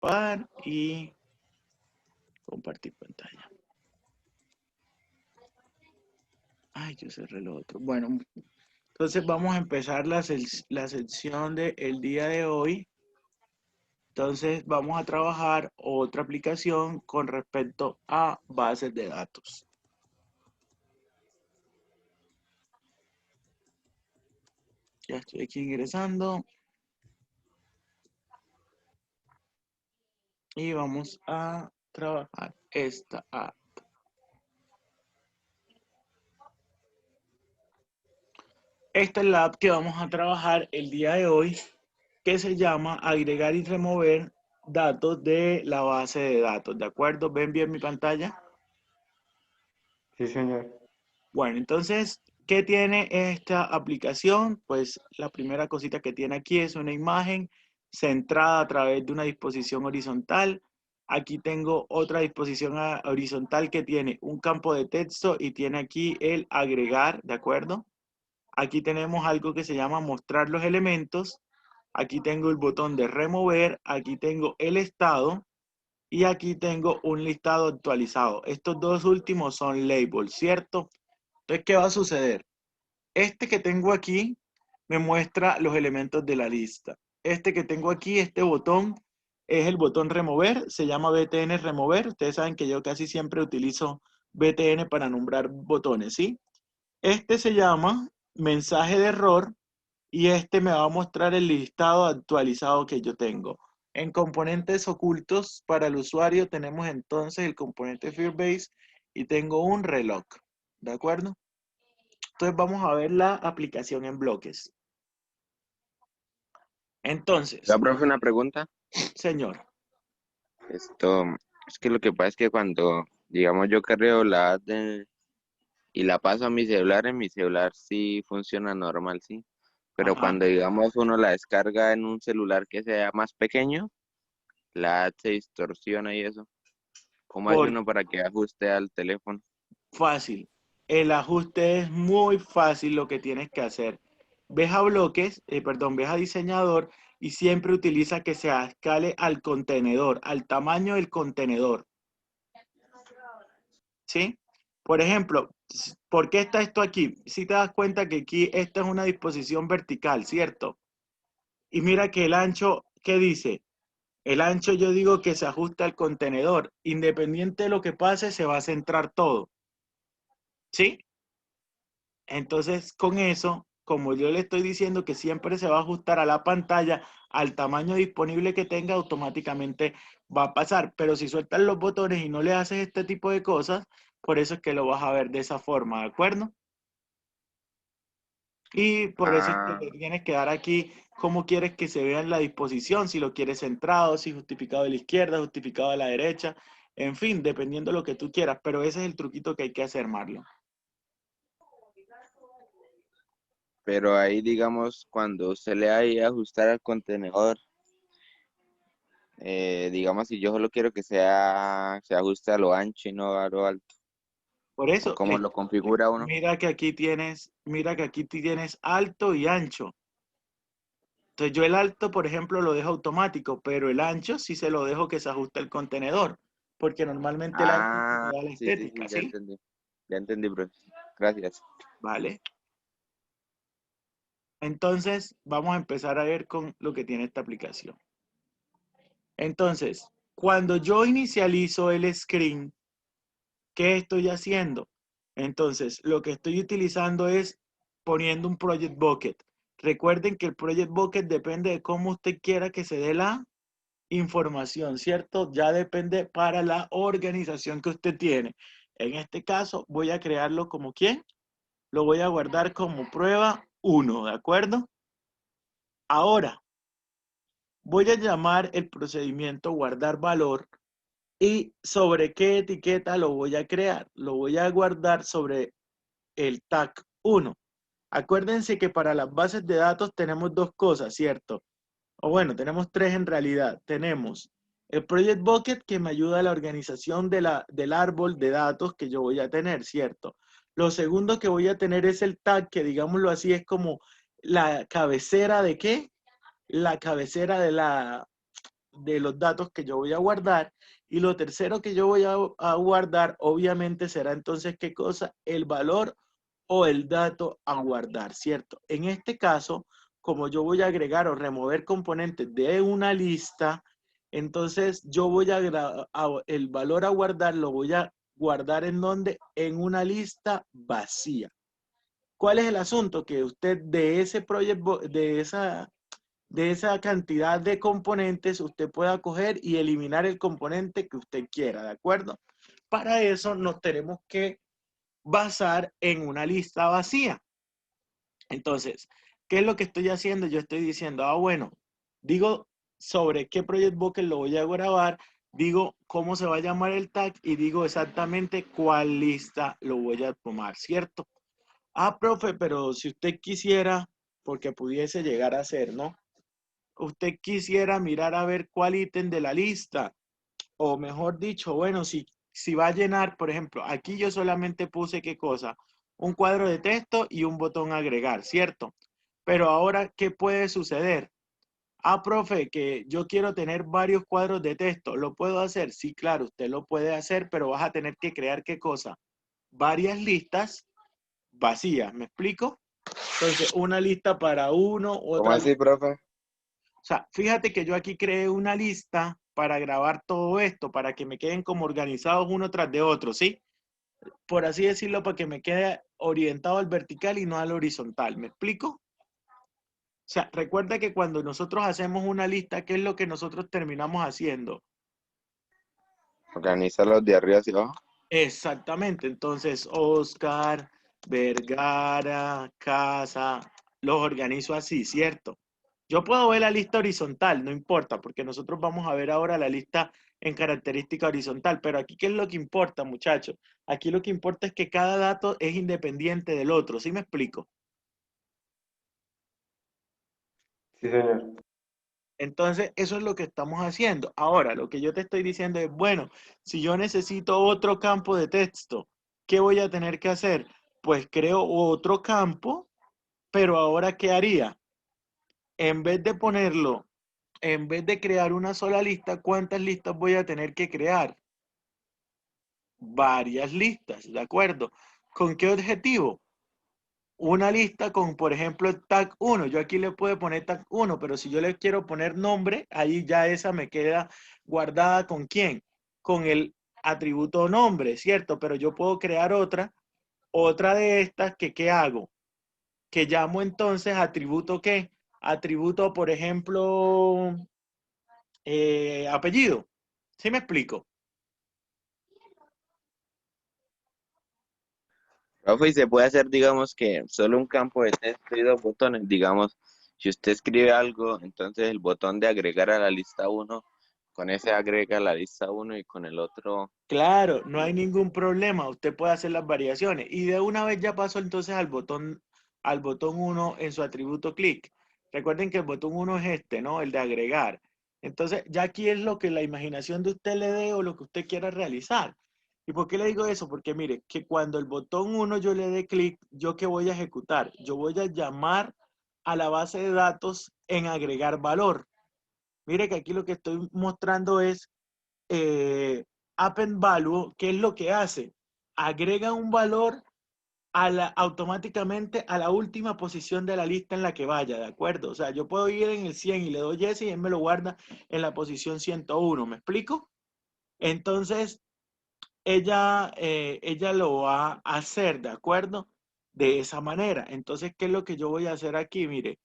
par y compartir pantalla. Ay, yo cerré lo otro. Bueno, entonces vamos a empezar la sección del día de hoy. Entonces vamos a trabajar otra aplicación con respecto a bases de datos. Ya estoy aquí ingresando. Y vamos a trabajar esta app. Esta es la app que vamos a trabajar el día de hoy, que se llama agregar y remover datos de la base de datos. ¿De acuerdo? ¿Ven bien mi pantalla? Sí, señor. Bueno, entonces, ¿qué tiene esta aplicación? Pues la primera cosita que tiene aquí es una imagen centrada a través de una disposición horizontal. Aquí tengo otra disposición horizontal que tiene un campo de texto y tiene aquí el agregar, ¿de acuerdo? Aquí tenemos algo que se llama mostrar los elementos. Aquí tengo el botón de remover. Aquí tengo el estado. Y aquí tengo un listado actualizado. Estos dos últimos son labels, ¿cierto? Entonces, ¿qué va a suceder? Este que tengo aquí me muestra los elementos de la lista. Este que tengo aquí, este botón, es el botón remover. Se llama BTN remover. Ustedes saben que yo casi siempre utilizo BTN para nombrar botones, ¿sí? Este se llama mensaje de error y este me va a mostrar el listado actualizado que yo tengo. En componentes ocultos para el usuario tenemos entonces el componente Firebase y tengo un reloj, ¿de acuerdo? Entonces vamos a ver la aplicación en bloques. La Entonces, profe, una pregunta. señor, Esto, es que lo que pasa es que cuando, digamos, yo cargo la app y la paso a mi celular, en mi celular sí funciona normal, sí. Pero ajá, cuando, digamos, uno la descarga en un celular que sea más pequeño, la app se distorsiona y eso. ¿Cómo hace por uno para que ajuste al teléfono? fácil. El ajuste es muy fácil lo que tienes que hacer. Ves a bloques, perdón, ves a diseñador y siempre utiliza que se escale al contenedor, al tamaño del contenedor. ¿Sí? Por ejemplo, ¿por qué está esto aquí? Si te das cuenta que aquí esta es una disposición vertical, ¿cierto? Y mira que el ancho, ¿qué dice? El ancho yo digo que se ajusta al contenedor. Independiente de lo que pase, se va a centrar todo. ¿Sí? Entonces, con eso, como yo le estoy diciendo que siempre se va a ajustar a la pantalla, al tamaño disponible que tenga, automáticamente va a pasar. Pero si sueltas los botones y no le haces este tipo de cosas, por eso es que lo vas a ver de esa forma, ¿de acuerdo? Y por eso es que Ah, le tienes que dar aquí cómo quieres que se vea en la disposición, si lo quieres centrado, si justificado de la izquierda, justificado de la derecha, en fin, dependiendo de lo que tú quieras, pero ese es el truquito que hay que hacer, Marlon. pero ahí, digamos, cuando usted le da ahí a ajustar al contenedor, digamos, si yo solo quiero que se ajuste a lo ancho y no a lo alto, Por o eso, cómo lo configura uno. mira que aquí tienes alto y ancho. Entonces yo el alto, por ejemplo, lo dejo automático, pero el ancho sí se lo dejo que se ajuste al contenedor, porque normalmente el ancho es Ah, como da la sí, sí, estética, sí, ¿sí? ya entendí, profe. Gracias. Vale. Entonces, vamos a empezar a ver con lo que tiene esta aplicación. Entonces, cuando yo inicializo el screen, ¿qué estoy haciendo? Entonces, lo que estoy utilizando es poniendo un Project Bucket. Recuerden que el Project Bucket depende de cómo usted quiera que se dé la información, ¿cierto? Ya depende para la organización que usted tiene. En este caso, voy a crearlo como ¿quién? Lo voy a guardar como prueba 1, ¿de acuerdo? Ahora, voy a llamar el procedimiento guardar valor y sobre qué etiqueta lo voy a crear. Lo voy a guardar sobre el tag 1. Acuérdense que para las bases de datos tenemos dos cosas, ¿cierto? O bueno, tenemos tres en realidad. Tenemos el Project Bucket que me ayuda a la organización del árbol de datos que yo voy a tener, ¿cierto? Lo segundo que voy a tener es el tag, que digámoslo así, es como la cabecera de ¿qué? La cabecera de los datos que yo voy a guardar. Y lo tercero que yo voy a guardar, obviamente, será entonces, ¿qué cosa? El valor o el dato a guardar, ¿cierto? En este caso, como yo voy a agregar o remover componentes de una lista, entonces yo voy el valor a guardar lo voy a guardar ¿en dónde? En una lista vacía. ¿Cuál es el asunto? Que usted de ese proyecto, de esa cantidad de componentes, usted pueda coger y eliminar el componente que usted quiera, ¿de acuerdo? Para eso nos tenemos que basar en una lista vacía. Entonces, ¿qué es lo que estoy haciendo? Yo estoy diciendo, bueno, digo sobre qué Project Bucket lo voy a grabar, digo cómo se va a llamar el tag y digo exactamente cuál lista lo voy a tomar, ¿cierto? Profe, pero si usted quisiera, porque pudiese llegar a ser, ¿no? Usted quisiera mirar a ver cuál ítem de la lista, o mejor dicho, bueno, si va a llenar, por ejemplo, aquí yo solamente puse qué cosa, un cuadro de texto y un botón agregar, ¿cierto? Pero ahora, ¿qué puede suceder? Profe, que yo quiero tener varios cuadros de texto, ¿lo puedo hacer? Sí, claro, usted lo puede hacer, pero vas a tener que crear qué cosa, varias listas vacías, ¿me explico? Entonces, una lista para uno, ¿Cómo otra. así, profe? O sea, fíjate que yo aquí creé una lista para grabar todo esto, para que me queden como organizados uno tras de otro, ¿sí? Por así decirlo, para que me quede orientado al vertical y no al horizontal. ¿Me explico? O sea, recuerda que cuando nosotros hacemos una lista, ¿qué es lo que nosotros terminamos haciendo? Organizarlos de arriba hacia abajo. Exactamente. Entonces, Oscar, Vergara, Casa, los organizo así, ¿cierto? Yo puedo ver la lista horizontal, no importa, porque nosotros vamos a ver ahora la lista en característica horizontal, pero aquí, ¿qué es lo que importa, muchachos? Aquí lo que importa es que cada dato es independiente del otro, ¿sí me explico? Sí, señor. Entonces, eso es lo que estamos haciendo. Ahora, lo que yo te estoy diciendo es, bueno, si yo necesito otro campo de texto, ¿qué voy a tener que hacer? Pues creo otro campo, pero ahora, ¿qué haría? En vez de ponerlo, en vez de crear una sola lista, ¿cuántas listas voy a tener que crear? Varias listas, ¿de acuerdo? ¿Con qué objetivo? Una lista con, por ejemplo, el tag 1. Yo aquí le puedo poner tag 1, pero si yo le quiero poner nombre, ahí ya esa me queda guardada ¿con quién? Con el atributo nombre, ¿cierto? Pero yo puedo crear otra de estas que, ¿qué hago? Que llamo entonces atributo ¿qué? Atributo, por ejemplo, apellido. ¿Sí me explico? Profe, y se puede hacer, digamos, que solo un campo de texto y dos botones. Digamos, si usted escribe algo, entonces el botón de agregar a la lista uno, con ese agrega a la lista uno y con el otro. Claro, no hay ningún problema. Usted puede hacer las variaciones. Y de una vez ya pasó entonces al botón 1 en su atributo clic. Recuerden que el botón 1 es este, ¿no? El de agregar. Entonces, ya aquí es lo que la imaginación de usted le dé o lo que usted quiera realizar. ¿Y por qué le digo eso? Porque mire, que cuando el botón 1 yo le dé clic, ¿yo qué voy a ejecutar? Yo voy a llamar a la base de datos en agregar valor. Mire que aquí lo que estoy mostrando es append value, ¿qué es lo que hace? Agrega un valor automáticamente a la última posición de la lista en la que vaya, ¿de acuerdo? O sea, yo puedo ir en el 100 y le doy ese y él me lo guarda en la posición 101, ¿me explico? Entonces, ella lo va a hacer, ¿de acuerdo? De esa manera. Entonces, ¿qué es lo que yo voy a hacer aquí? Mire,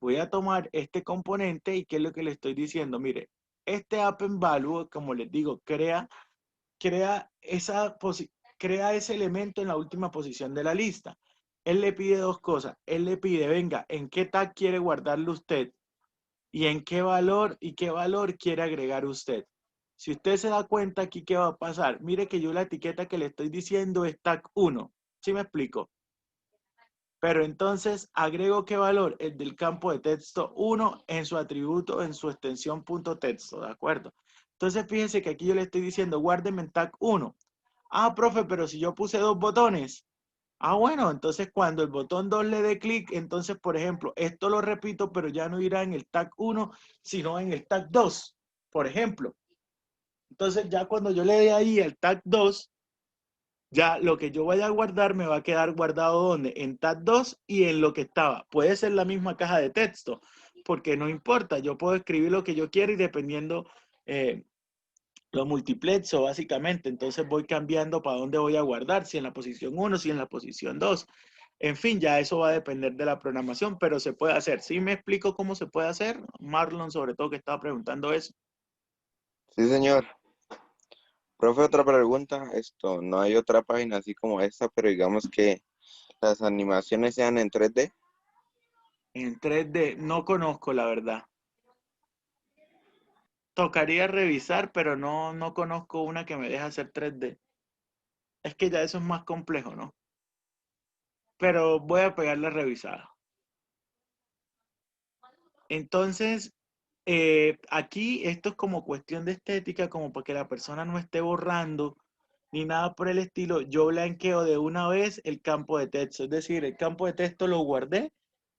voy a tomar este componente y ¿qué es lo que le estoy diciendo? Mire, este append value, como les digo, crea crea ese elemento en la última posición de la lista. Él le pide dos cosas. Él le pide, venga, ¿en qué tag quiere guardarlo usted? ¿Y en qué valor quiere agregar usted? Si usted se da cuenta aquí, ¿qué va a pasar? Mire que yo la etiqueta que le estoy diciendo es tag 1. ¿Sí me explico? Pero entonces agrego qué valor, el del campo de texto 1 en su atributo, en su extensión punto texto, ¿de acuerdo? Entonces fíjense que aquí yo le estoy diciendo, guárdeme en tag 1. Profe, pero si yo puse dos botones. Bueno, entonces cuando el botón 2 le dé clic, entonces, por ejemplo, esto lo repito, pero ya no irá en el tag 1, sino en el tag 2. por ejemplo. Entonces ya cuando yo le dé ahí el tag 2, ya lo que yo vaya a guardar me va a quedar guardado ¿dónde? En tag 2 y en lo que estaba. Puede ser la misma caja de texto, porque no importa, yo puedo escribir lo que yo quiera y dependiendo lo multiplexo básicamente, entonces voy cambiando para dónde voy a guardar, si en la posición 1, si en la posición 2. En fin, ya eso va a depender de la programación, pero se puede hacer. ¿Sí me explico cómo se puede hacer? Marlon, sobre todo, que estaba preguntando eso. Sí, señor. Profe, otra pregunta. No hay otra página así como esta, pero digamos que las animaciones sean en 3D. En 3D, no conozco la verdad. Tocaría revisar, pero no conozco una que me deje hacer 3D. Es que ya eso es más complejo, ¿no? Pero voy a pegarle a revisar. Entonces, aquí esto es como cuestión de estética, como para que la persona no esté borrando ni nada por el estilo. Yo blanqueo de una vez el campo de texto. Es decir, el campo de texto lo guardé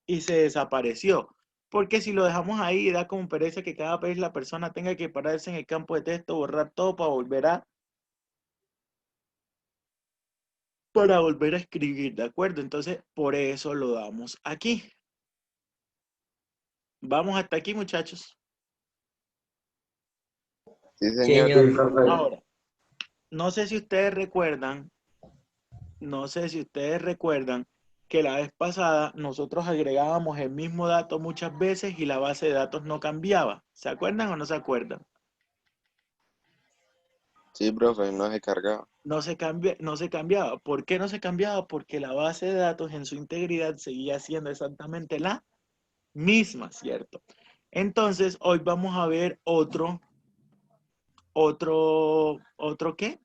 y se desapareció. Porque si lo dejamos ahí, da como pereza que cada vez la persona tenga que pararse en el campo de texto, borrar todo para volver a escribir, ¿de acuerdo? Entonces, por eso lo damos aquí. Vamos hasta aquí, muchachos. Sí, Sí, señor. Sí, señor. profe. Ahora, no sé si ustedes recuerdan, no sé si ustedes recuerdan que la vez pasada nosotros agregábamos el mismo dato muchas veces y la base de datos no cambiaba. ¿Se acuerdan o no se acuerdan? Sí, profe, no se cargaba. No se cambiaba. ¿Por qué no se cambiaba? Porque la base de datos en su integridad seguía siendo exactamente la misma, ¿cierto? Entonces, hoy vamos a ver ¿otro qué?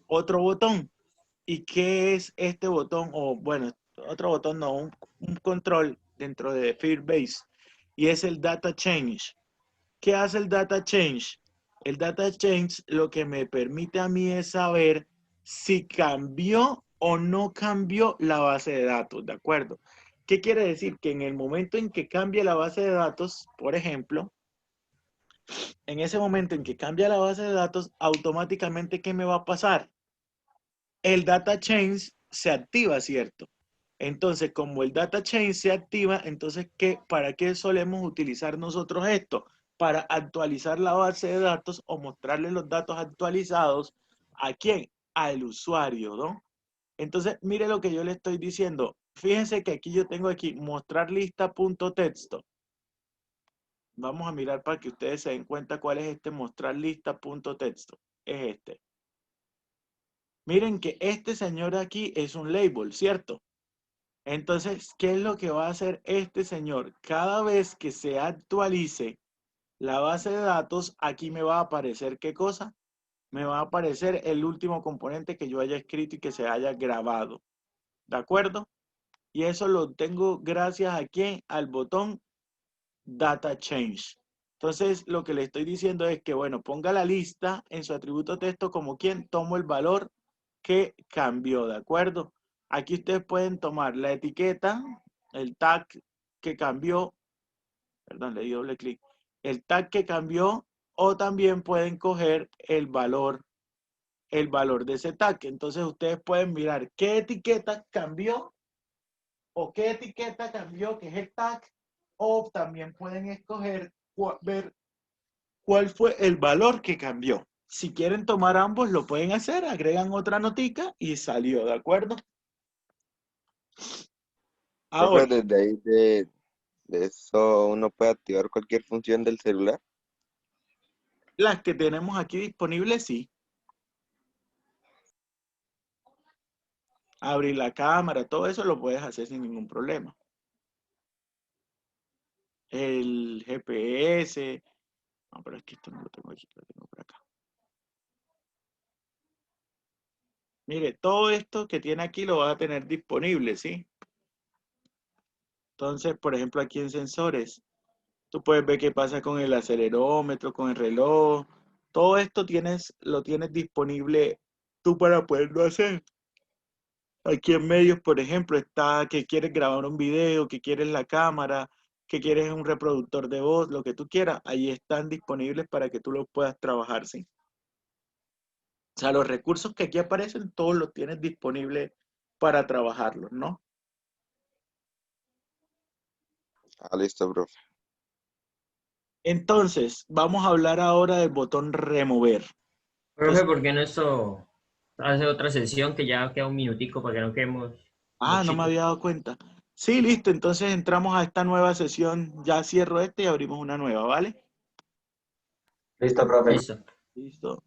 Otro botón. ¿Y qué es este botón? O bueno, otro botón no, un control dentro de Firebase. Y es el Data Change. ¿Qué hace el Data Change? El Data Change lo que me permite a mí es saber si cambió o no cambió la base de datos, ¿de acuerdo? ¿Qué quiere decir? Que en el momento en que cambie la base de datos, por ejemplo, en ese momento en que cambia la base de datos, automáticamente, ¿qué me va a pasar? El data change se activa, ¿cierto? Entonces, como el data change se activa, entonces, ¿para qué solemos utilizar nosotros esto? Para actualizar la base de datos o mostrarle los datos actualizados ¿a quién? Al usuario, ¿no? Entonces, mire lo que yo le estoy diciendo. Fíjense que aquí yo tengo aquí mostrar lista.texto. Vamos a mirar para que ustedes se den cuenta cuál es este mostrar lista.texto. Es este. Miren que este señor aquí es un label, ¿cierto? Entonces, ¿qué es lo que va a hacer este señor? Cada vez que se actualice la base de datos, aquí me va a aparecer, ¿qué cosa? Me va a aparecer el último componente que yo haya escrito y que se haya grabado. ¿De acuerdo? Y eso lo tengo gracias a quién? Al botón Data Change. Entonces, lo que le estoy diciendo es que, bueno, ponga la lista en su atributo texto como quien tomo el valor que cambió, ¿de acuerdo? Aquí ustedes pueden tomar la etiqueta, el tag que cambió, perdón, le di doble clic, el tag que cambió, o también pueden coger el valor de ese tag. Entonces, ustedes pueden mirar qué etiqueta cambió o qué etiqueta cambió, que es el tag, o también pueden escoger ver cuál fue el valor que cambió. Si quieren tomar ambos, lo pueden hacer, agregan otra notica y salió, ¿de acuerdo? Profe, Ahora, desde ahí de eso uno puede activar cualquier función del celular. las que tenemos aquí disponibles, sí. Abrir la cámara, todo eso lo puedes hacer sin ningún problema. El GPS, no, pero es que esto no lo tengo aquí, lo tengo por acá. Mire, todo esto que tiene aquí lo vas a tener disponible, ¿sí? Entonces, por ejemplo, aquí en sensores, tú puedes ver qué pasa con el acelerómetro, con el reloj. Todo esto lo tienes disponible tú para poderlo hacer. Aquí en medios, por ejemplo, está que quieres grabar un video, que quieres la cámara, que quieres un reproductor de voz, lo que tú quieras, ahí están disponibles para que tú los puedas trabajar, ¿sí? O sea, los recursos que aquí aparecen, todos los tienes disponibles para trabajarlos, ¿no? Ah, listo, profe. Entonces, vamos a hablar ahora del botón remover. Profe, ¿por qué no esto hace otra sesión que ya queda un minutico para que no quedemos No me muchito? había dado cuenta. Sí, listo, entonces entramos a esta nueva sesión. Ya cierro este y abrimos una nueva, ¿vale? Listo, profe. Listo. Listo.